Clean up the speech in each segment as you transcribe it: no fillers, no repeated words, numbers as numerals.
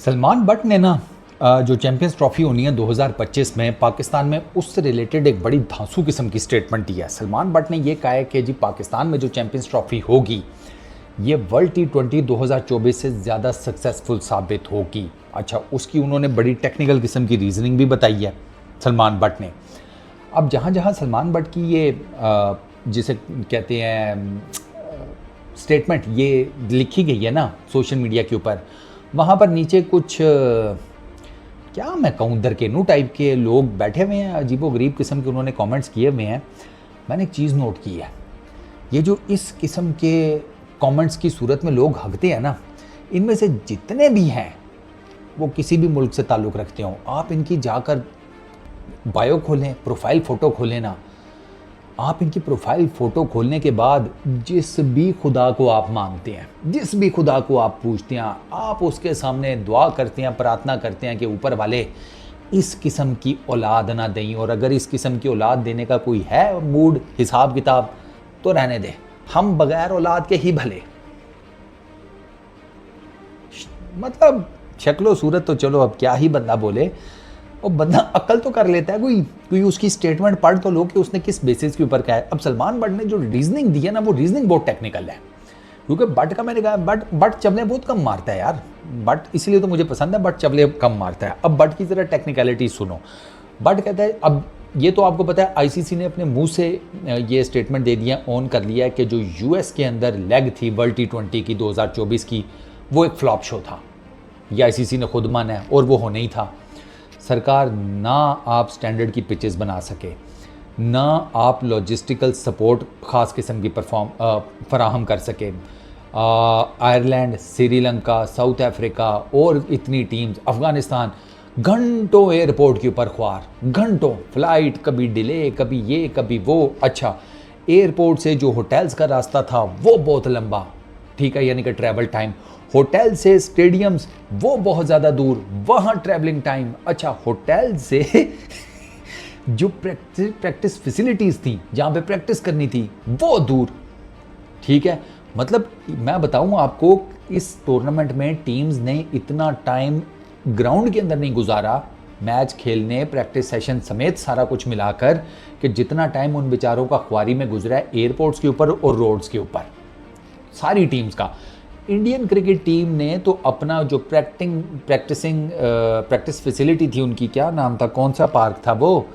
Salman but ने ना जो चैंपियंस ट्रॉफी होनी है 2025 में पाकिस्तान में, उससे रिलेटेड एक बड़ी धांसू किस्म की स्टेटमेंट दी है। सलमान बट ने ये कहा है कि जी पाकिस्तान में जो चैंपियंस ट्रॉफी होगी ये वर्ल्ड T20 2024 से ज़्यादा सक्सेसफुल साबित होगी। अच्छा, उसकी उन्होंने बड़ी टेक्निकल किस्म की रीजनिंग भी बताई है सलमान बट ने। अब जहाँ जहाँ सलमान बट की ये जिसे कहते हैं स्टेटमेंट ये लिखी गई है ना सोशल मीडिया के ऊपर, वहाँ पर नीचे कुछ क्या मैं कहूँ दरकेनू टाइप के लोग बैठे हुए हैं, अजीबोगरीब किस्म के उन्होंने कमेंट्स किए हुए हैं। मैंने एक चीज़ नोट की है, ये जो इस किस्म के कमेंट्स की सूरत में लोग हकते हैं ना, इनमें से जितने भी हैं वो किसी भी मुल्क से ताल्लुक़ रखते हो, आप इनकी जाकर बायो खोलें, प्रोफाइल फ़ोटो खोलें ना, आप इनकी प्रोफाइल फ़ोटो खोलने के बाद जिस भी खुदा को आप मांगते हैं, जिस भी खुदा को आप पूछते हैं, आप उसके सामने दुआ करते हैं, प्रार्थना करते हैं कि ऊपर वाले इस किस्म की औलाद ना दें, और अगर इस किस्म की औलाद देने का कोई है मूड हिसाब किताब तो रहने दे, हम बगैर औलाद के ही भले। मतलब शक्लो सूरत तो चलो अब क्या ही बंदा बोले, और बंदा अक्ल तो कर लेता है, कोई उसकी स्टेटमेंट पढ़ तो लो कि उसने किस बेसिस के ऊपर कहा है। अब सलमान बट ने जो रीजनिंग दी है ना, वो रीजनिंग बहुत टेक्निकल है, क्योंकि बट का मैंने कहा बट चबले बहुत कम मारता है यार, बट इसलिए तो मुझे पसंद है, बट चबले कम मारता है। अब बट की ज़रा टेक्निकलिटी सुनो। बट कहता है, अब ये तो आपको पता है आईसीसी ने अपने मुंह से ये स्टेटमेंट दे दिया, ऑन कर लिया है कि जो यूएस के अंदर लेग थी वर्ल्ड T20 की 2024 की, वो एक फ्लॉप शो था, ये आईसीसी ने खुद माना है, और वो होना ही था। सरकार ना आप स्टैंडर्ड की पिचेस बना सके, ना आप लॉजिस्टिकल सपोर्ट ख़ास किस्म की फराहम कर सके। आयरलैंड, श्रीलंका, साउथ अफ्रीका और इतनी टीम्स, अफ़गानिस्तान, घंटों एयरपोर्ट के ऊपर ख्वार, घंटों फ्लाइट, कभी डिले, कभी ये कभी वो। अच्छा, एयरपोर्ट से जो होटल्स का रास्ता था वो बहुत लंबा, ठीक है, यानी कि ट्रैवल टाइम, होटल से स्टेडियम्स वो बहुत ज़्यादा दूर, वहाँ ट्रैवलिंग टाइम। अच्छा, होटल से जो प्रैक्टिस फैसिलिटीज़ थी जहाँ पे प्रैक्टिस करनी थी वो दूर, ठीक है। मतलब मैं बताऊँ आपको, इस टूर्नामेंट में टीम्स ने इतना टाइम ग्राउंड के अंदर नहीं गुजारा, मैच खेलने, प्रैक्टिस सेशन समेत सारा कुछ मिलाकर, कि जितना टाइम उन बेचारों का ख्वारी में गुजरा है एयरपोर्ट्स के ऊपर और रोड्स के ऊपर, सारी टीम्स का। इंडियन क्रिकेट टीम ने तो अपना जो प्रैक्टिस फैसिलिटी थी उनकी, क्या नाम था, कौन सा पार्क था वो,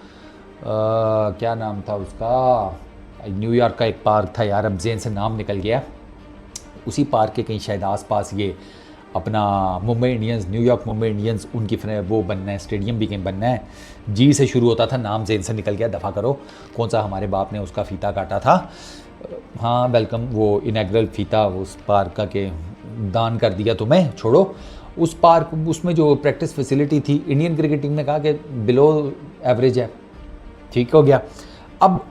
क्या नाम था उसका, न्यूयॉर्क का एक पार्क था यार, अब जेन से नाम निकल गया, उसी पार्क के कहीं शायद आसपास ये अपना Mumbai Indians, New York Mumbai Indians, उनकी वो बनना है, स्टेडियम भी कहीं बनना है, जी से शुरू होता था, नाम जेन से निकल गया, दफ़ा करो, कौन सा हमारे बाप ने उसका फीता काटा था, हाँ वेलकम, वो इनैग्रल फीता उस पार्क का के दान कर दिया तुम्हें, छोड़ो उस पार्क, उसमें जो प्रैक्टिस फैसिलिटी थी, इंडियन क्रिकेट टीम ने कहा कि बिलो एवरेज है, ठीक हो गया। अब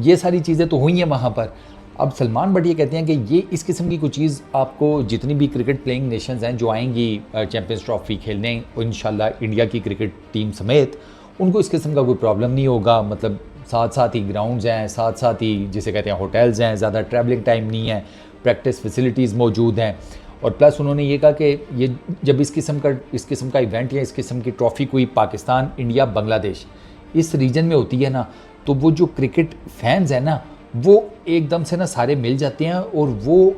ये सारी चीज़ें तो हुई हैं वहाँ पर। अब सलमान बट ये कहते हैं कि ये इस किस्म की कुछ चीज़ आपको जितनी भी क्रिकेट प्लेइंग नेशंस हैं जो आएंगी चैंपियंस ट्रॉफी खेलने, इंशाल्लाह इंडिया की क्रिकेट टीम समेत, उनको इस किस्म का कोई प्रॉब्लम नहीं होगा। मतलब साथ साथ ही ग्राउंड्स हैं, साथ साथ ही जिसे कहते हैं होटल्स हैं, ज़्यादा ट्रैवलिंग टाइम नहीं है, प्रैक्टिस फैसिलिटीज़ मौजूद हैं। और प्लस उन्होंने ये कहा कि ये जब इस किस्म का इवेंट या इस किस्म की ट्रॉफ़ी कोई पाकिस्तान, इंडिया, बांग्लादेश इस रीजन में होती है ना, तो वो जो क्रिकेट फैंस हैं ना, वो एकदम से ना सारे मिल जाते हैं, और वो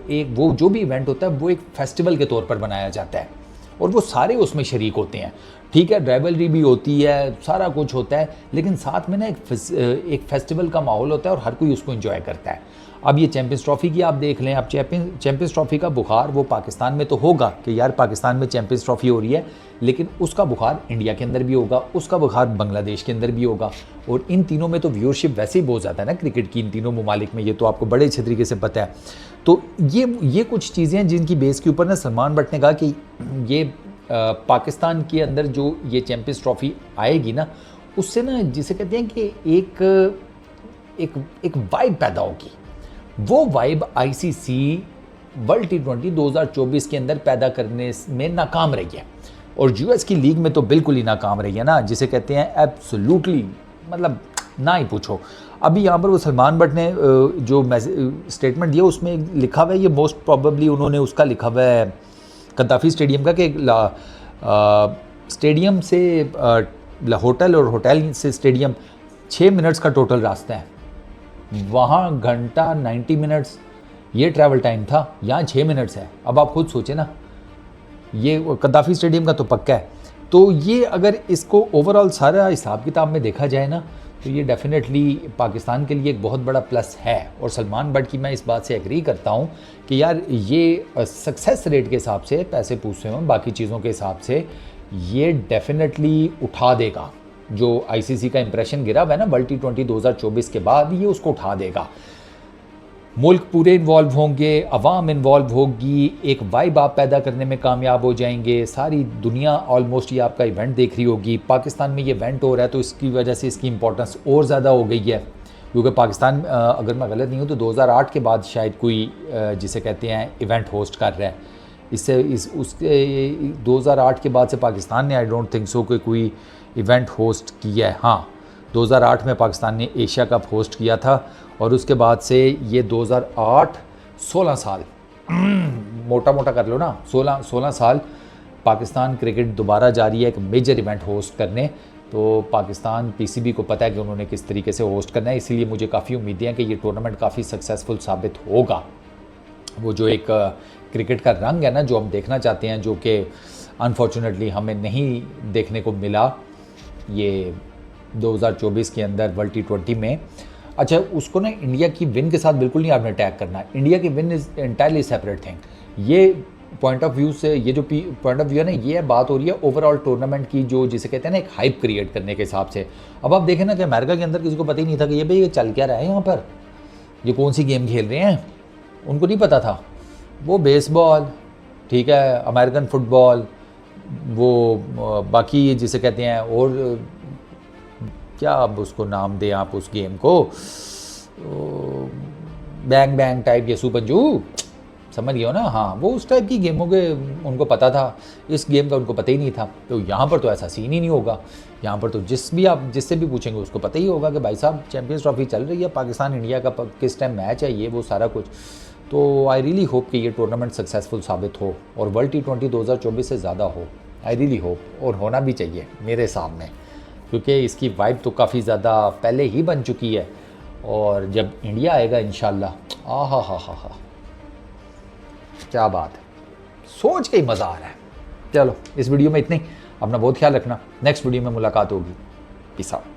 जो भी इवेंट होता है वो एक फेस्टिवल के तौर पर बनाया जाता है, और वो सारे उसमें शरीक होते हैं, ठीक है। राइवलरी भी होती है, सारा कुछ होता है, लेकिन साथ में ना एक फेस्टिवल का माहौल होता है और हर कोई उसको एंजॉय करता है। अब ये चैंपियंस ट्रॉफ़ी की आप देख लें, अब चैंपियंस ट्रॉफ़ी का बुखार वो पाकिस्तान में तो होगा कि यार पाकिस्तान में चैंपियंस ट्रॉफ़ी हो रही है, लेकिन उसका बुखार इंडिया के अंदर भी होगा, उसका बुखार बांग्लादेश के अंदर भी होगा, और इन तीनों में तो व्यूअरशिप वैसे ही बहुत ज़्यादा है ना क्रिकेट की, इन तीनों ममालिक में, ये तो आपको बड़े अच्छे तरीके से पता है। तो ये कुछ चीज़ें हैं जिनकी बेस के ऊपर ना सलमान बट ने कहा कि ये पाकिस्तान के अंदर जो ये चैंपियंस ट्रॉफ़ी आएगी ना, उससे ना जिसे कहते हैं कि एक वाइब पैदा होगी। वो वाइब आईसीसी वर्ल्ड T20 2024 के अंदर पैदा करने में नाकाम रही है, और यूएस की लीग में तो बिल्कुल ही नाकाम रही है ना, जिसे कहते हैं एब्सोल्युटली, मतलब ना ही पूछो। अभी यहाँ पर वो सलमान बट ने जो स्टेटमेंट दिया उसमें लिखा हुआ है, ये मोस्ट प्रॉबेबली उन्होंने उसका लिखा हुआ है गद्दाफ़ी स्टेडियम का, कि स्टेडियम से होटल और होटल से स्टेडियम 6 मिनट्स का टोटल रास्ता है, वहाँ घंटा 90 मिनट्स ये ट्रैवल टाइम था, यहाँ 6 मिनट्स है। अब आप खुद सोचें ना, ये कद्दाफ़ी स्टेडियम का तो पक्का है। तो ये अगर इसको ओवरऑल सारा हिसाब किताब में देखा जाए ना, तो ये डेफिनेटली पाकिस्तान के लिए एक बहुत बड़ा प्लस है। और सलमान बट की मैं इस बात से एग्री करता हूँ कि यार ये सक्सेस रेट के हिसाब से, पैसे पूछते हैं बाकी चीज़ों के हिसाब से, ये डेफिनेटली उठा देगा जो आईसीसी का इंप्रेशन गिरा हुआ है ना वर्ल्ड T20 2024 के बाद, ये उसको उठा देगा। मुल्क पूरे इन्वॉल्व होंगे, अवाम इन्वॉल्व होगी, एक वाइब आप पैदा करने में कामयाब हो जाएंगे। सारी दुनिया ऑलमोस्ट ये आपका इवेंट देख रही होगी। पाकिस्तान में ये इवेंट हो रहा है तो इसकी वजह से इसकी इंपॉर्टेंस और ज़्यादा हो गई है, क्योंकि पाकिस्तान अगर मैं गलत नहीं हूँ तो 2008 के बाद शायद कोई जिसे कहते हैं इवेंट होस्ट कर रहा है। इससे उसके 2008 के बाद से पाकिस्तान ने आई डोंट थिंक सो कि कोई इवेंट होस्ट किया है। हाँ, 2008 में पाकिस्तान ने एशिया कप होस्ट किया था और उसके बाद से ये 2008 16 साल मोटा मोटा कर लो ना, 16 साल पाकिस्तान क्रिकेट दोबारा जा रही है एक मेजर इवेंट होस्ट करने। तो पाकिस्तान पीसीबी को पता है कि उन्होंने किस तरीके से होस्ट करना है, इसीलिए मुझे काफ़ी उम्मीदें हैं कि ये टूर्नामेंट काफ़ी सक्सेसफुल साबित होगा। वो जो एक क्रिकेट का रंग है ना जो हम देखना चाहते हैं, जो कि अनफॉर्चुनेटली हमें नहीं देखने को मिला ये 2024 के अंदर वर्ल्ड T20 में। अच्छा, उसको ना इंडिया की विन के साथ बिल्कुल नहीं आपने टैग करना। इंडिया की win is entirely separate thing. ये पॉइंट ऑफ व्यू से, ये जो पॉइंट ऑफ व्यू है ना, ये बात हो रही है ओवरऑल टूर्नामेंट की, जो जिसे कहते हैं ना एक हाइप क्रिएट करने के हिसाब से। अब आप देखें ना कि अमेरिका के अंदर किसी को पता ही नहीं था कि ये भाई ये चल क्या रहा है यहाँ पर, ये कौन सी गेम खेल रहे हैं, उनको नहीं पता था। वो बेसबॉल, ठीक है, अमेरिकन फुटबॉल, वो बाकी जिसे कहते हैं, और क्या अब उसको नाम दें आप उस गेम को, बैंग बैंग टाइप, यसू पंजू, समझ गए हो ना। हाँ, वो उस टाइप की गेमों के उनको पता था, इस गेम का उनको पता ही नहीं था। तो यहाँ पर तो ऐसा सीन ही नहीं होगा। यहाँ पर तो जिससे भी पूछेंगे उसको पता ही होगा कि भाई साहब चैम्पियंस ट्रॉफी चल रही है, पाकिस्तान इंडिया का किस टाइम मैच है, ये वो सारा कुछ। तो आई रियली होप कि ये टूर्नामेंट सक्सेसफुल साबित हो और वर्ल्ड T20 2024 से ज़्यादा हो। आई रियली होप, और होना भी चाहिए मेरे हिसाब में, क्योंकि इसकी वाइब तो काफ़ी ज़्यादा पहले ही बन चुकी है। और जब इंडिया आएगा इंशाल्लाह, हा, क्या बात है, सोच के ही मज़ा आ रहा है। चलो, इस वीडियो में इतनी, अपना बहुत ख्याल रखना, नेक्स्ट वीडियो में मुलाकात होगी। Peace out.